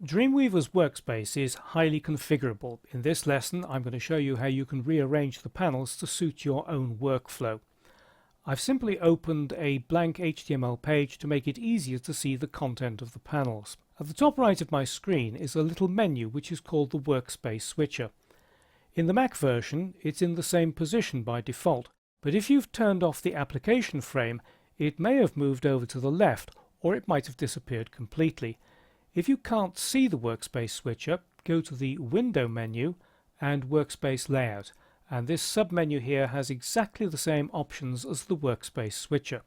Dreamweaver's workspace is highly configurable. In this lesson I'm going to show you how you can rearrange the panels to suit your own workflow. I've simply opened a blank HTML page to make it easier to see the content of the panels. At the top right of my screen is a little menu which is called the Workspace Switcher. In the Mac version it's in the same position by default, but if you've turned off the application frame it may have moved over to the left, or it might have disappeared completely. If you can't see the Workspace Switcher, go to the Window menu and Workspace Layout, and this submenu here has exactly the same options as the Workspace Switcher.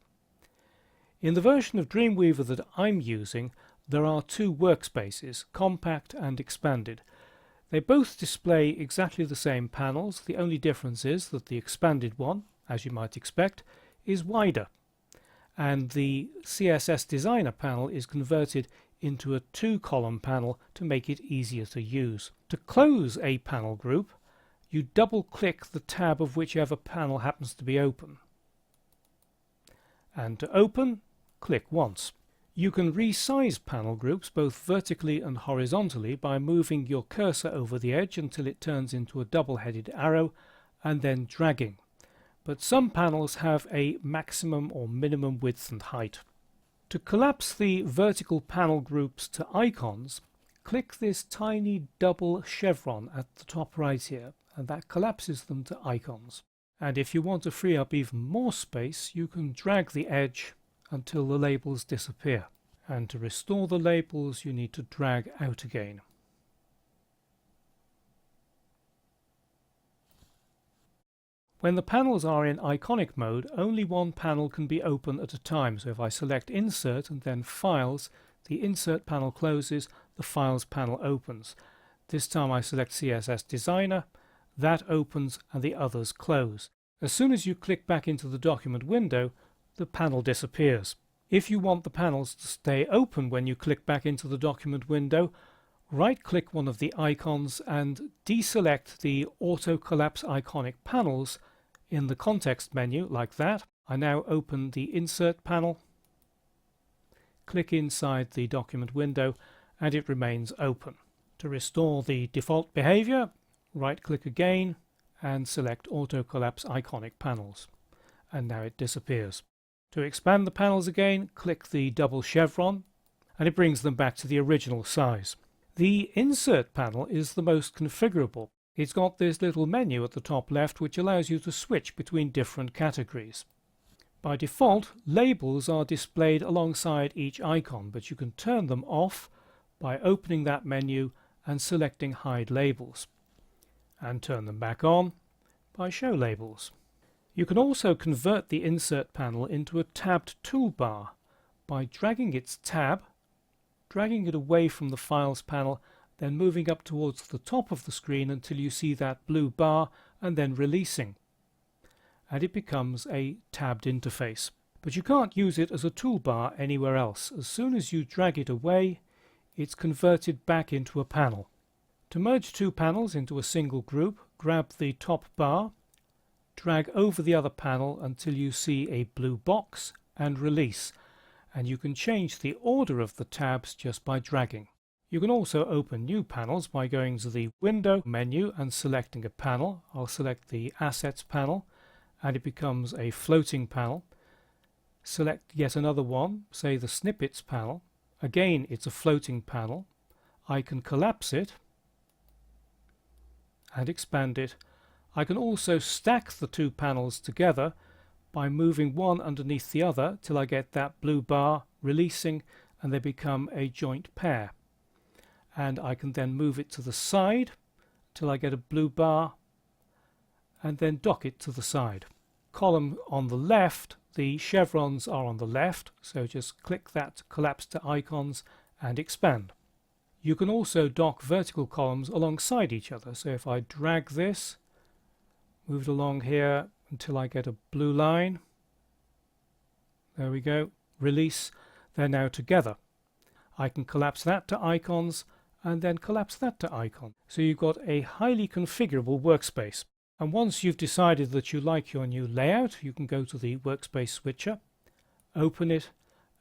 In the version of Dreamweaver that I'm using, there are two workspaces, Compact and Expanded. They both display exactly the same panels. The only difference is that the expanded one, as you might expect, is wider, and the CSS Designer panel is converted into a two-column panel to make it easier to use. To close a panel group, you double-click the tab of whichever panel happens to be open. And to open, click once. You can resize panel groups both vertically and horizontally by moving your cursor over the edge until it turns into a double-headed arrow and then dragging. But some panels have a maximum or minimum width and height. To collapse the vertical panel groups to icons, click this tiny double chevron at the top right here, and that collapses them to icons. And if you want to free up even more space, you can drag the edge until the labels disappear. And to restore the labels, you need to drag out again. When the panels are in iconic mode, only one panel can be open at a time. So if I select Insert and then Files, the Insert panel closes, the Files panel opens. This time I select CSS Designer, that opens and the others close. As soon as you click back into the document window, the panel disappears. If you want the panels to stay open when you click back into the document window, right-click one of the icons and deselect the Auto Collapse Iconic Panels in the context menu, like that. I now open the Insert panel, click inside the document window, and it remains open. To restore the default behavior, right-click again and select Auto Collapse Iconic Panels, and now it disappears. To expand the panels again, click the double chevron, and it brings them back to the original size. The Insert panel is the most configurable. It's got this little menu at the top left which allows you to switch between different categories. By default, labels are displayed alongside each icon, but you can turn them off by opening that menu and selecting Hide Labels, and turn them back on by Show Labels. You can also convert the Insert panel into a tabbed toolbar by dragging its tab, dragging it away from the Files panel, then moving up towards the top of the screen until you see that blue bar, and then releasing. And it becomes a tabbed interface. But you can't use it as a toolbar anywhere else. As soon as you drag it away, it's converted back into a panel. To merge two panels into a single group, grab the top bar, drag over the other panel until you see a blue box, and release. And you can change the order of the tabs just by dragging. You can also open new panels by going to the Window menu and selecting a panel. I'll select the Assets panel, and it becomes a floating panel. Select yet another one, say the Snippets panel. Again, it's a floating panel. I can collapse it and expand it. I can also stack the two panels together by moving one underneath the other till I get that blue bar, releasing, and they become a joint pair. And I can then move it to the side till I get a blue bar, and then dock it to the side. Column on the left, the chevrons are on the left, so just click that to collapse to icons and expand. You can also dock vertical columns alongside each other. So if I drag this, move it along here until I get a blue line, there we go, release, they're now together. I can collapse that to icons and then collapse that to icon. So you've got a highly configurable workspace. And once you've decided that you like your new layout, you can go to the Workspace Switcher, open it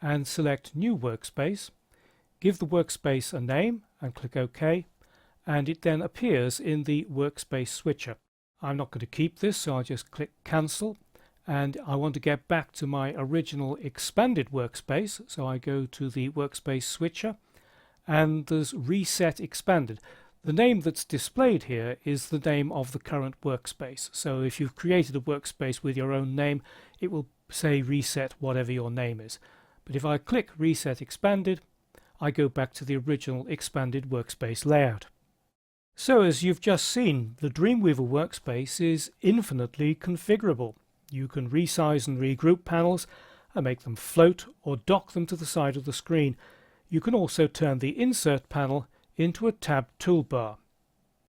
and select New Workspace. Give the workspace a name and click OK, and it then appears in the Workspace Switcher. I'm not going to keep this, so I'll just click Cancel, and I want to get back to my original expanded workspace, so I go to the Workspace Switcher and there's Reset Expanded. The name that's displayed here is the name of the current workspace, so if you've created a workspace with your own name, it will say reset whatever your name is. But if I click Reset Expanded, I go back to the original expanded workspace layout. So as you've just seen, the Dreamweaver workspace is infinitely configurable. You can resize and regroup panels and make them float or dock them to the side of the screen. You can also turn the Insert panel into a tabbed toolbar.